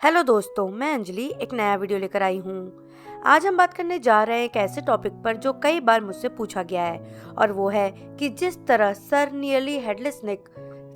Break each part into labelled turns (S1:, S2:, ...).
S1: Hello दोस्तों, मैं अंजलि एक नया वीडियो लेकर आई हूँ। आज हम बात करने जा रहे हैं एक ऐसे टॉपिक पर जो कई बार मुझसे पूछा गया है और वो है कि जिस तरह सर नियरली हेडलेस निक,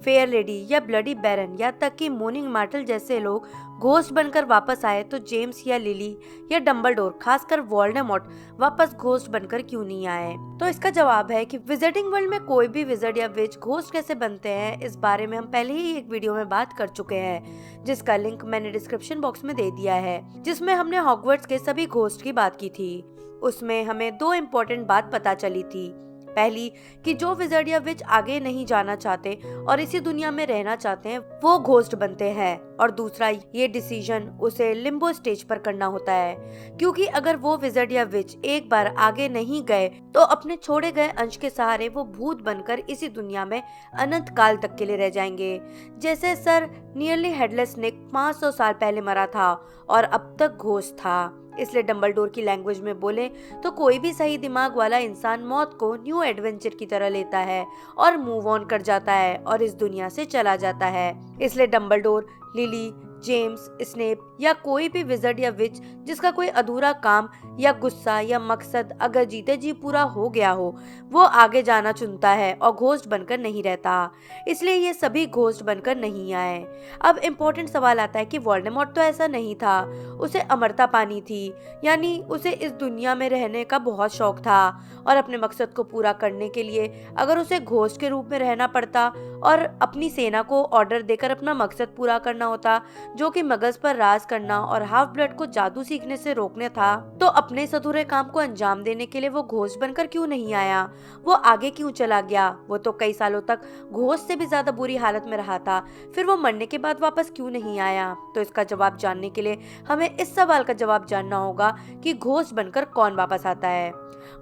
S1: फेयर लेडी या ब्लडी बैरन या तक कि मोर्निंग मार्टल जैसे लोग घोस्ट बनकर वापस आए, तो जेम्स या लिली या डंबलडोर, खासकर वोल्डेमॉर्ट, वापस घोस्ट बनकर क्यों नहीं आए। तो इसका जवाब है कि विजिटिंग वर्ल्ड में कोई भी विजिट या विच घोस्ट कैसे बनते हैं, इस बारे में हम पहले ही एक वीडियो में बात कर चुके हैं, जिसका लिंक मैंने डिस्क्रिप्शन बॉक्स में दे दिया है, जिसमें हमने हॉगवर्ट्स के सभी घोस्ट की बात की थी। उसमें हमें दो इम्पोर्टेंट बात पता चली थी। पहली, कि जो विज़र्ड या विच आगे नहीं जाना चाहते और इसी दुनिया में रहना चाहते हैं, वो घोस्ट बनते हैं। और दूसरा, ये डिसीजन उसे लिम्बो स्टेज पर करना होता है, क्योंकि अगर वो विज़र्ड या विच एक बार आगे नहीं गए तो अपने छोड़े गए अंश के सहारे वो भूत बनकर इसी दुनिया में अनंत काल तक के लिए रह जाएंगे। जैसे सर नियरली हेडलेस निक 500 साल पहले मरा था और अब तक घोस्ट था। इसलिए डंबलडोर की लैंग्वेज में बोले तो कोई भी सही दिमाग वाला इंसान मौत को न्यू एडवेंचर की तरह लेता है और मूव ऑन कर जाता है और इस दुनिया से चला जाता है। इसलिए डंबलडोर, लिली, जेम्स, स्नेप या कोई भी विज़र्ड या विच जिसका कोई अधूरा काम या गुस्सा या मकसद अगर जीते जी पूरा हो गया हो, वो आगे जाना चुनता है और घोस्ट बनकर नहीं रहता। इसलिए ये सभी घोस्ट बनकर नहीं आए। अब इम्पोर्टेंट सवाल आता है कि वोल्डेमॉर्ट तो ऐसा नहीं था, उसे अमरता पानी थी, यानी उसे इस दुनिया में रहने का बहुत शौक था और अपने मकसद को पूरा करने के लिए अगर उसे घोस्ट के रूप में रहना पड़ता और अपनी सेना को ऑर्डर देकर अपना मकसद पूरा करना होता, जो कि मगज पर राज करना और हाफ ब्लड को जादू सीखने से रोकने था, तो अपने इस अधूरे काम को अंजाम देने के लिए वो घोस्ट बनकर क्यों नहीं आया? वो आगे क्यों चला गया? वो तो कई सालों तक घोस्ट से भी ज्यादा बुरी हालत में रहा था, फिर वो मरने के बाद वापस क्यों नहीं आया? तो इसका जवाब जानने के लिए हमें इस सवाल का जवाब जानना होगा कि घोस्ट बनकर कौन वापस आता है।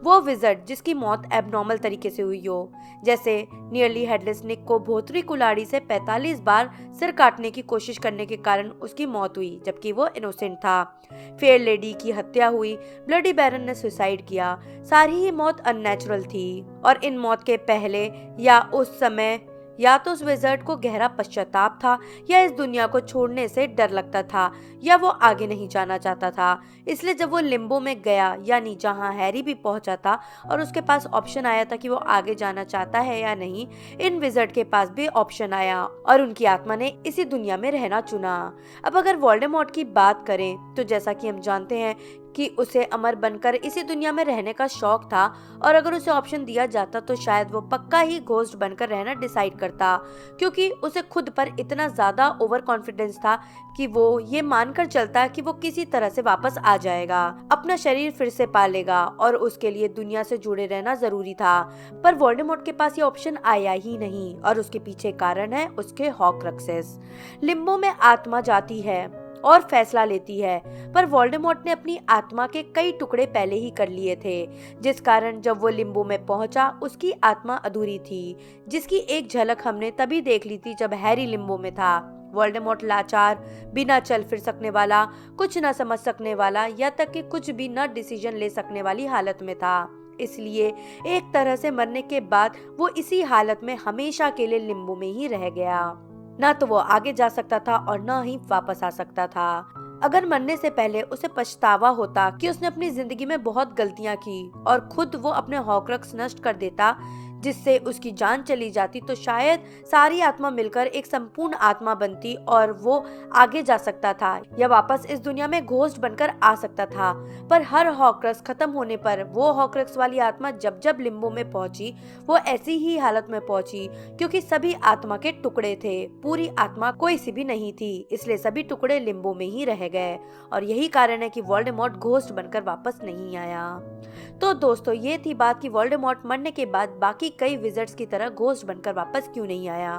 S1: वो विज़र्ड जिसकी मौत एबनॉर्मल तरीके से हुई हो, जैसे नियरली हेडलेस निक को भोथरी कुल्हाड़ी से 45 बार सिर काटने की कोशिश करने के कारण उसकी मौत हुई, जबकि वो इनोसेंट था। फेयर लेडी की हत्या हुई, ब्लडी बैरन ने सुसाइड किया, सारी ही मौत अननेचुरल थी। और इन मौत के पहले या उस समय या तो उस विज़र्ड को गहरा पश्चाताप था, या इस दुनिया को छोड़ने से डर लगता था, या वो आगे नहीं जाना चाहता था। इसलिए जब वो लिम्बो में गया, यानी जहां हैरी भी पहुंचा था और उसके पास ऑप्शन आया था कि वो आगे जाना चाहता है या नहीं, इन विज़र्ड के पास भी ऑप्शन आया और उनकी आत्मा ने इसी दुनिया में रहना चुना। अब अगर वोल्डेमॉर्ट की बात करें तो जैसा कि हम जानते हैं कि उसे अमर बनकर इसी दुनिया में रहने का शौक था, और अगर उसे ऑप्शन दिया जाता तो शायद वो पक्का ही घोस्ट बनकर रहना डिसाइड करता, क्योंकि उसे खुद पर इतना ज्यादा ओवर कॉन्फिडेंस था कि वो ये मानकर चलता कि वो किसी तरह से वापस आ जाएगा, अपना शरीर फिर से पालेगा और उसके लिए दुनिया से जुड़े रहना जरूरी था। पर वोल्डेमॉर्ट के पास ये ऑप्शन आया ही नहीं, और उसके पीछे कारण है उसके हॉक्राक्सेस। लिम्बो में आत्मा जाती है और फैसला लेती है, पर वोल्डेमॉर्ट ने अपनी आत्मा के कई टुकड़े पहले ही कर लिए थे, जिस कारण जब वो लिम्बो में पहुंचा उसकी आत्मा अधूरी थी, जिसकी एक झलक हमने तभी देख ली थी जब हैरी लिम्बो में था। वोल्डेमॉर्ट लाचार, बिना चल फिर सकने वाला, कुछ न समझ सकने वाला, या तक कि कुछ भी न डिसीजन ले सकने वाली हालत में था। इसलिए एक तरह से मरने के बाद वो इसी हालत में हमेशा के लिए लिम्बो में ही रह गया। ना तो वो आगे जा सकता था और ना ही वापस आ सकता था। अगर मरने से पहले उसे पछतावा होता कि उसने अपनी जिंदगी में बहुत गलतियां की और खुद वो अपने हॉक्राक्स नष्ट कर देता, जिससे उसकी जान चली जाती, तो शायद सारी आत्मा मिलकर एक संपूर्ण आत्मा बनती और वो आगे जा सकता था या वापस इस दुनिया में घोस्ट बनकर आ सकता था। पर हर हॉक्राक्स खत्म होने पर वो हॉक्राक्स वाली आत्मा जब जब लिम्बो में पहुंची, वो ऐसी ही हालत में पहुंची, क्योंकि सभी आत्मा के टुकड़े थे, पूरी आत्मा कोई सी भी नहीं थी। इसलिए सभी टुकड़े लिम्बो में ही रह गए, और यही कारण है कि वोल्डेमॉर्ट घोस्ट बनकर वापस नहीं आया। तो दोस्तों, ये थी बात कि वोल्डेमॉर्ट मरने के बाद बाकी कई विज़र्ड्स की तरह घोस्ट बनकर वापस क्यों नहीं आया।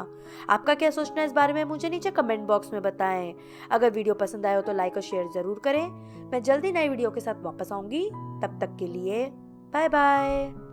S1: आपका क्या सोचना है इस बारे में, मुझे नीचे कमेंट बॉक्स में बताएं। अगर वीडियो पसंद आया हो तो लाइक और शेयर जरूर करें। मैं जल्दी नई वीडियो के साथ वापस आऊंगी, तब तक के लिए बाय बाय।